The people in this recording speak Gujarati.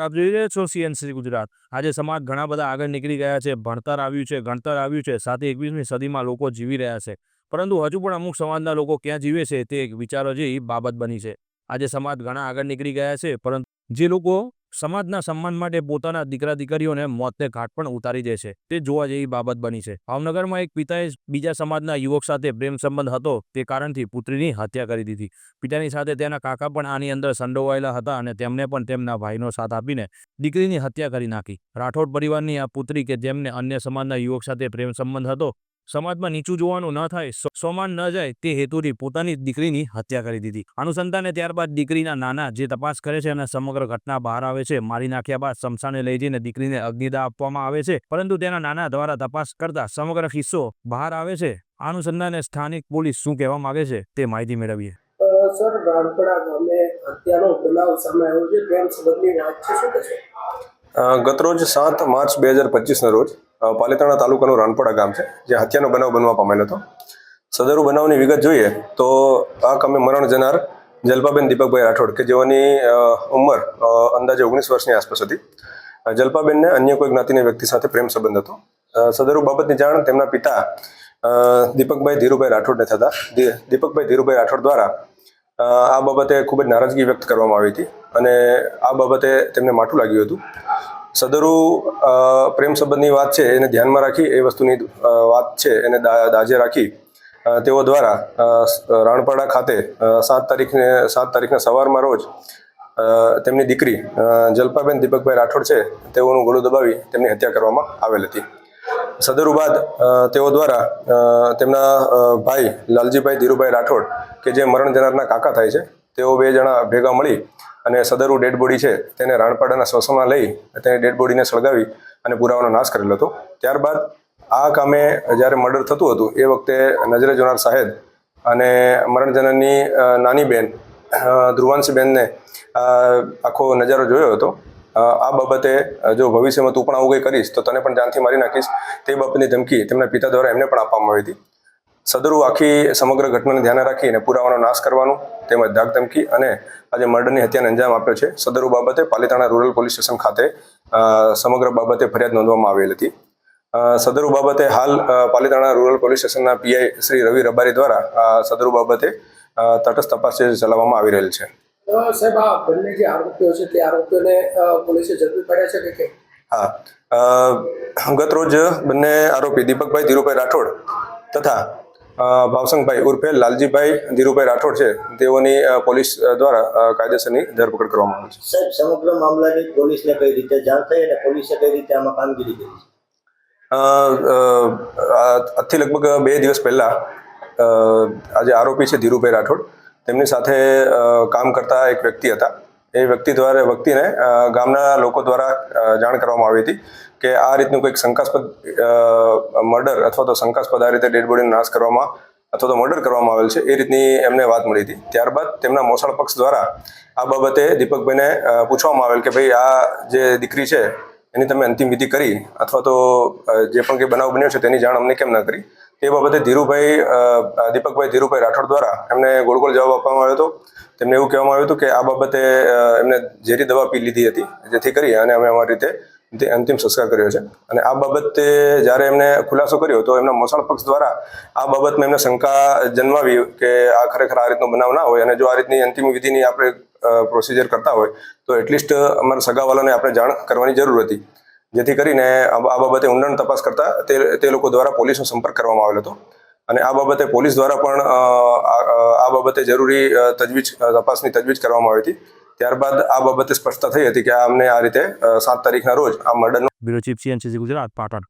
આપ જોઈ રહ્યા છો સીએનસી ગુજરાત। આજે સમાજ ઘણા બધા આગળ નીકળી ગયા છે, ભણતર આવ્યું છે, ગણતર આવ્યું છે, સાથે 21મી સદીમાં લોકો જીવી રહ્યા છે, પરંતુ હજુ પણ અમુક સમાજના લોકો ક્યાં જીવે છે તે એક વિચારો જેવી બાબત બની છે। આજે સમાજ ઘણા આગળ નીકળી ગયા છે, પરંતુ જે લોકો સમાજના સન્માન માટે પોતાના દીકરા દીકરીઓને મોતને ઘાટ પણ ઉતારી દે છે, તે જોવા જેવી બાબત બની છે। ભાવનગરમાં એક પિતાએ બીજા સમાજના યુવક સાથે પ્રેમ સંબંધ હતો તે કારણથી પુત્રીની હત્યા કરી દીધી। પિતાની સાથે તેના કાકા પણ આની અંદર સંડોવાયેલા હતા અને તેમને પણ તેમના ભાઈનો સાથ આપીને દીકરીની હત્યા કરી નાખી। રાઠોડ પરિવારની આ પુત્રી કે જેમને અન્ય સમાજના યુવક સાથે પ્રેમ સંબંધ હતો, સમાજમાં નીચું જોવાનું ન થાય, સોમાન ન જાય તે હેતુથી પોતાની દીકરીની હત્યા કરી દીધી। અનુસંધાને ત્યારબાદ દીકરીના નાના જે તપાસ કરે છે અને સમગ્ર ઘટના બહાર આવે છે। મારી નાખ્યા બાદ શમશાને લઈ જઈને દીકરીને અગ્નિદાહ આપવામાં આવે છે, પરંતુ તેના નાના દ્વારા તપાસ કરતા સમગ્ર કિસ્સો બહાર આવે છે। અનુસંધાને સ્થાનિક પોલીસ શું કહેવા માંગે છે તે માહિતી મેળવીએ। સર, રાણપડા ગામે હત્યાનો બનાવ સામે આવ્યો છે, પ્રેમ સંબંધની વાત છે, શું કહેશો? ગતરોજ 7 માર્ચ 2025ના રોજ પાલીતાણા તાલુકાનું રાણપડા ગામ છે, જે હત્યાનો બનાવ બનવા પામેલ હતો। સદરુ બનાવની વિગત જોઈએ તો આ ગામે મરણ જનાર જલ્પાબેન દીપકભાઈ રાઠોડ કે જેઓની ઉંમર અંદાજે 19 વર્ષની આસપાસ હતી। જલ્પાબેનને અન્ય કોઈ જ્ઞાતિના વ્યક્તિ સાથે પ્રેમ સંબંધ હતો। સદરુ બાબતની જાણ તેમના પિતા દીપકભાઈ ધીરુભાઈ રાઠોડને થતા દીપકભાઈ ધીરુભાઈ રાઠોડ દ્વારા આ બાબતે ખૂબ જ નારાજગી વ્યક્ત કરવામાં આવી હતી અને આ બાબતે તેમને માઠું લાગ્યું હતું। સદરુ પ્રેમ સંબંધની વાત છે એને ધ્યાનમાં રાખી, એ વસ્તુની વાત છે એને દાજે રાખી તેઓ દ્વારા રાણપાડા ખાતે 7 તારીખના સવારમાં રોજ તેમની દીકરી જલ્પાબેન દીપકભાઈ રાઠોડ છે તેઓનું ગળું દબાવી તેમની હત્યા કરવામાં આવેલ હતી। સદરુ બાદ તેઓ દ્વારા તેમના ભાઈ લાલજીભાઈ ધીરુભાઈ રાઠોડ કે જે મરણ જનારના કાકા થાય છે, તેઓ 2 જણા ભેગા મળી અને સદરુ ડેડ બોડી છે તેને રાણપાડાના સ્મશાનમાં લઈ તેની ડેડ બોડીને સળગાવી અને પુરાવાનો નાશ કરેલો હતો। ત્યારબાદ આ કામે જ્યારે મર્ડર થતું હતું એ વખતે નજરે જોનાર સાહેબ અને મરણ જનારની નાની બેન ધ્રુવાંશીબેનને આખો નજારો જોયો હતો। આ બાબતે જો ભવિષ્યમાં તું પણ આવું કંઈ કરીશ તો તને પણ જાનથી મારી નાખીશ, તે બાબતની ધમકી તેમના પિતા દ્વારા એમને પણ આપવામાં આવી હતી। સદરુ આખી સમગ્ર ઘટનાને ધ્યાને રાખીને પુરાવાનો નાશ કરવાનું તેમજ ધાક ધમકી અને આજે મર્ડરની હત્યાને અંજામ આપ્યો છે। સદરુ બાબતે પાલીતાણા રૂરલ પોલીસ સ્ટેશન ખાતે સમગ્ર બાબતે ફરિયાદ નોંધવામાં આવેલ હતી। સદરુ બાબતે હાલ પાલીતાણા રૂરલ પોલીસ સ્ટેશનના પીઆઈ શ્રી રવિ રબારી દ્વારા સદરુ બાબતે તટસ્થ તપાસ ચલાવવામાં આવી રહેલ છે। સાહેબ, આ બંને જે આરોપીઓ છે તે આરોપીઓને પોલીસે ઝડપી પાડ્યા છે કે? હા, ગત રોજ બંને આરોપી દીપકભાઈ ધીરુભાઈ રાઠોડ તથા ભાવસંગભાઈ ઉર્ફે લાલજીભાઈ ધીરુભાઈ રાઠોડ છે તેઓની પોલીસ દ્વારા કાયદેસરની ધરપકડ કરવામાં આવી છે। સાહેબ, સમગ્ર મામલાની પોલીસને કઈ રીતે જાણ થઈ અને પોલીસે કઈ રીતે આમાં કામગીરી કરી? આજથી લગભગ 2 દિવસ પહેલા આજે આરોપી છે ધીરુભાઈ રાઠોડ, તેમની સાથે કામ કરતા એક વ્યક્તિ હતા। એ વ્યક્તિને ગામના લોકો દ્વારા જાણ કરવામાં આવી હતી કે આ રીતનું કંઈક શંકાસ્પદ મર્ડર અથવા તો શંકાસ્પદ આ રીતે ડેડ બોડીનો નાશ કરવામાં અથવા તો મર્ડર કરવામાં આવેલ છે, એ રીતની એમને વાત મળી હતી। ત્યારબાદ તેમના મોસાળ પક્ષ દ્વારા આ બાબતે દીપકભાઈને પૂછવામાં આવેલ કે ભાઈ આ જે દીકરી છે એની તમે અંતિમ વિધિ કરી અથવા તો જે પણ કંઈ બનાવ બન્યો છે તેની જાણ અમને કેમ ન કરી? તે બાબતે દીપકભાઈ ધીરુભાઈ રાઠોડ દ્વારા એમને ગોળ જવાબ આપવામાં આવ્યો હતો। તેમને એવું કહેવામાં આવ્યું હતું કે આ બાબતે એમને ઝેરી દવા પી લીધી હતી, જેથી કરી અને અમે અમારી રીતે અંતિમ સંસ્કાર કર્યો છે। અને આ બાબતે જ્યારે એમને ખુલાસો કર્યો તો એમના મોસાળ પક્ષ દ્વારા આ બાબતમાં એમને શંકા જન્માવી કે આ ખરેખર આ રીતનો બનાવ ના હોય અને જો આ રીતની અંતિમ વિધિની આપણે પ્રોસિજર કરતા હોય તો એટલીસ્ટ અમારા સગાવાલાને આપણે જાણ કરવાની જરૂર હતી, જેથી કરીને આ બાબતે ઊંડાણ તપાસ કરતા તે લોકો દ્વારા પોલીસનો સંપર્ક કરવામાં આવેલો હતો અને આ બાબતે પોલીસ દ્વારા પણ આ બાબતે જરૂરી તપાસની તજવીજ કરવામાં આવી હતી। ત્યારબાદ આ બાબતે સ્પષ્ટતા થઈ હતી કે અમને આ રીતે 7 તારીખના રોજ આ મર્ડરનો bureau chief CNC Gujarat, Patan.